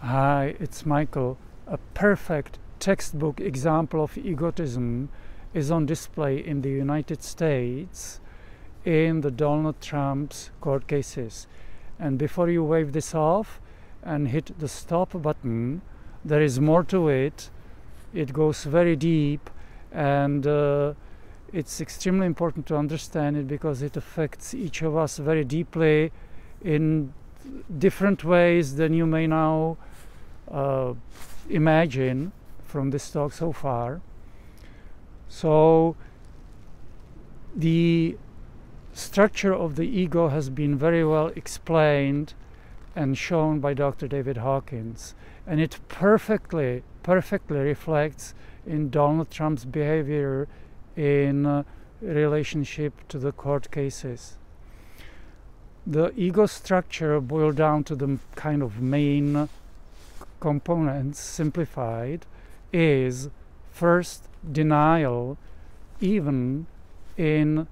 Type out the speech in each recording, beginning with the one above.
Hi, it's Michael. A perfect textbook example of egotism is on display in the United States in the Donald Trump's court cases. And before you wave this off and hit the stop button, there is more to it. It goes very deep, and it's extremely important to understand it because it affects each of us very deeply in different ways than you may now imagine from this talk so far. So the structure of the ego has been very well explained and shown by Dr. David Hawkins, and it perfectly reflects in Donald Trump's behavior in relationship to the court cases. The ego structure boiled down to the kind of main components, simplified, is first denial, even in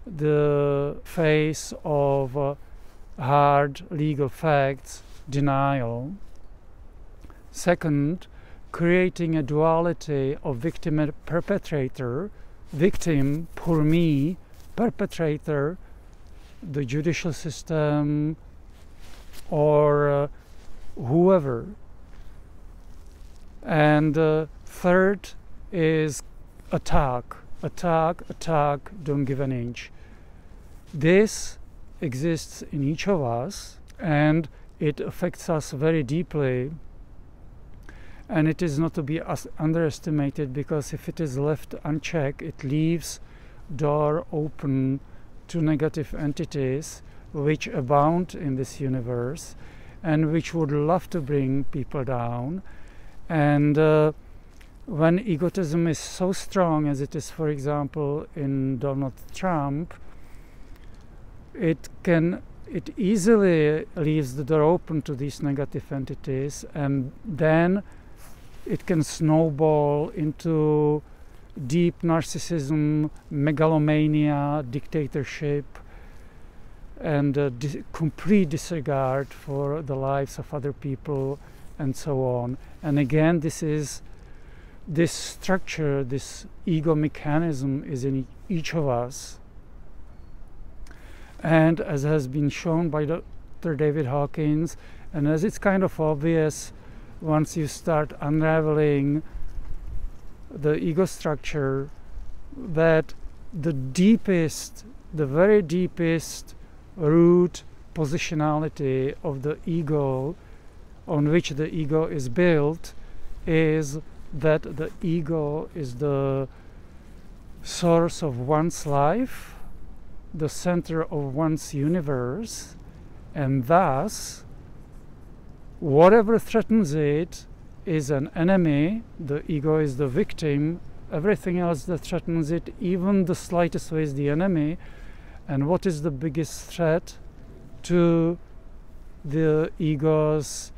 the face of hard legal facts, denial. Second, creating a duality of victim and perpetrator. Victim, poor me; perpetrator, the judicial system or whoever. And third is attack, don't give an inch. This exists in each of us, and it affects us very deeply, and it is not to be underestimated, because if it is left unchecked, it leaves door open to negative entities which abound in this universe and which would love to bring people down. And when egotism is so strong as it is, for example, in Donald Trump, it easily leaves the door open to these negative entities, and then it can snowball into deep narcissism, megalomania, dictatorship, and complete disregard for the lives of other people, and so on. And again, this structure, this ego mechanism is in each of us. And as has been shown by Dr. David Hawkins, and as it's kind of obvious once you start unraveling the ego structure, that the very deepest root positionality of the ego, on which the ego is built, is that the ego is the source of one's life, the center of one's universe, and thus whatever threatens it is an enemy. The ego is the victim. Everything else that threatens it, even the slightest way, is the enemy. And what is the biggest threat to the ego's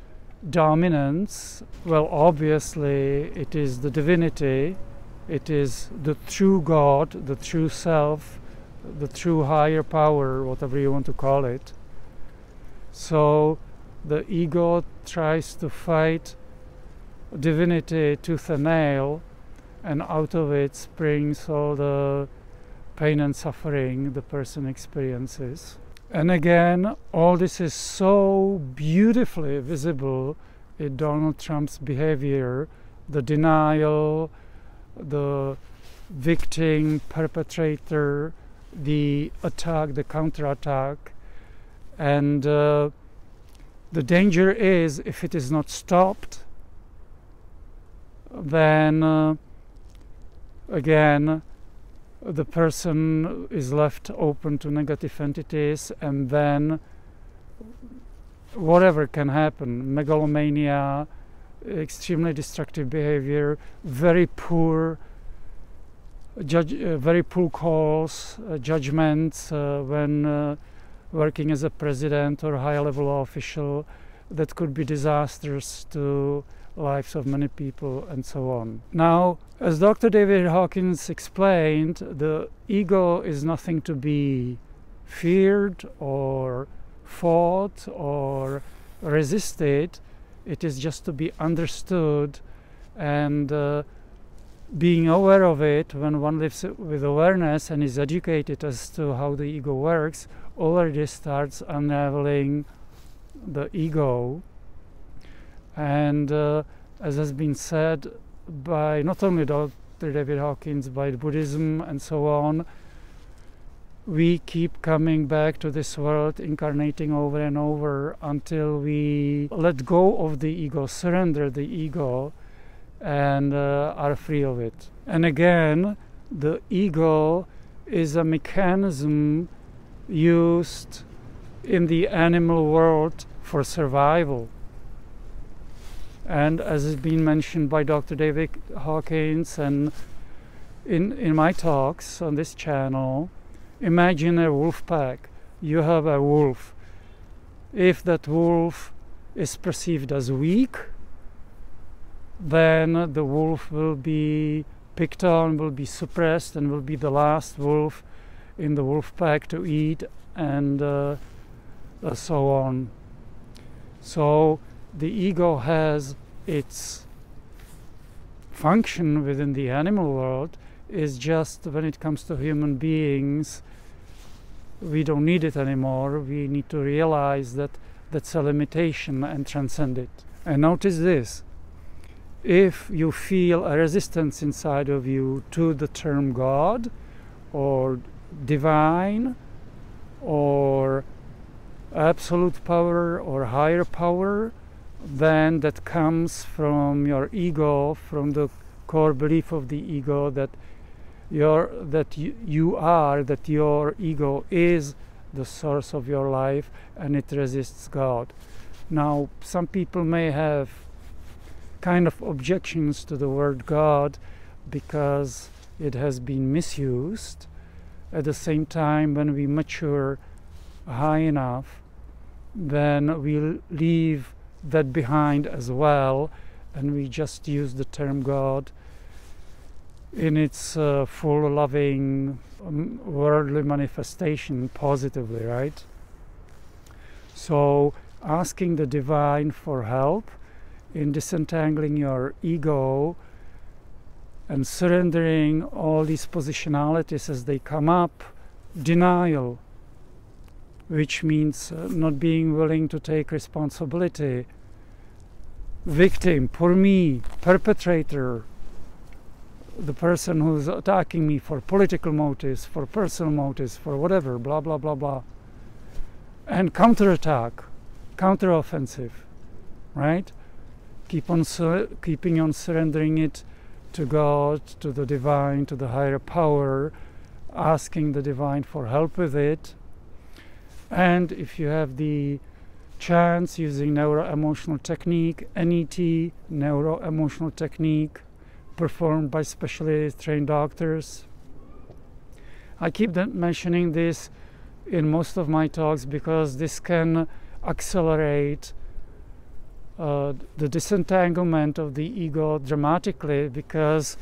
dominance? Well, obviously it is the divinity. It is the true God, the true self, the true higher power, whatever you want to call it. So the ego tries to fight divinity tooth and nail, and out of it springs all the pain and suffering the person experiences. And again, all this is so beautifully visible in Donald Trump's behavior: the denial, the victim, perpetrator, the attack, the counterattack. And the danger is, if it is not stopped, then again the person is left open to negative entities, and then whatever can happen: megalomania, extremely destructive behavior, very poor calls, judgments when working as a president or high-level official, that could be disastrous to lives of many people, and so on. Now, as Dr. David Hawkins explained, the ego is nothing to be feared or fought or resisted. It is just to be understood, and being aware of it, when one lives with awareness and is educated as to how the ego works, already starts unraveling the ego. And as has been said by not only Dr. David Hawkins, by Buddhism and so on, we keep coming back to this world, incarnating over and over until we let go of the ego, surrender the ego, and are free of it. And again, the ego is a mechanism used in the animal world for survival. And as has been mentioned by Dr. David Hawkins and in my talks on this channel, imagine a wolf pack. You have a wolf. If that wolf is perceived as weak, then the wolf will be picked on, will be suppressed, and will be the last wolf in the wolf pack to eat, and so on. So the ego has its function within the animal world, is just when it comes to human beings, we don't need it anymore. We need to realize that that's a limitation and transcend it. And notice this: if you feel a resistance inside of you to the term God or divine or absolute power or higher power, then that comes from your ego, from the core belief of the ego that your ego is the source of your life, and it resists God. Now, some people may have kind of objections to the word God because it has been misused. At the same time, when we mature high enough, then we'll leave that behind as well, and we just use the term God in its full loving worldly manifestation positively, right? So asking the divine for help in disentangling your ego and surrendering all these positionalities as they come up, denial, which means not being willing to take responsibility, victim, poor me, perpetrator, the person who's attacking me for political motives, for personal motives, for whatever, blah, blah, blah, blah. And counterattack, counteroffensive, right? Keeping on surrendering it to God, to the divine, to the higher power, asking the divine for help with it. And if you have the chance, using neuro-emotional technique, NET, neuro-emotional technique, performed by specially trained doctors. I keep mentioning this in most of my talks because this can accelerate the disentanglement of the ego dramatically, because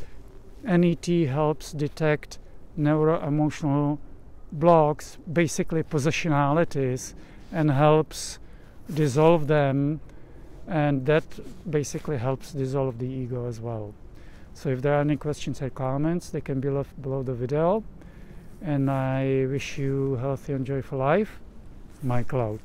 NET helps detect neuro-emotional blocks, basically positionalities, and helps dissolve them, and that basically helps dissolve the ego as well. So if there are any questions or comments, they can be left below the video. And I wish you a healthy and joyful life. Michael out.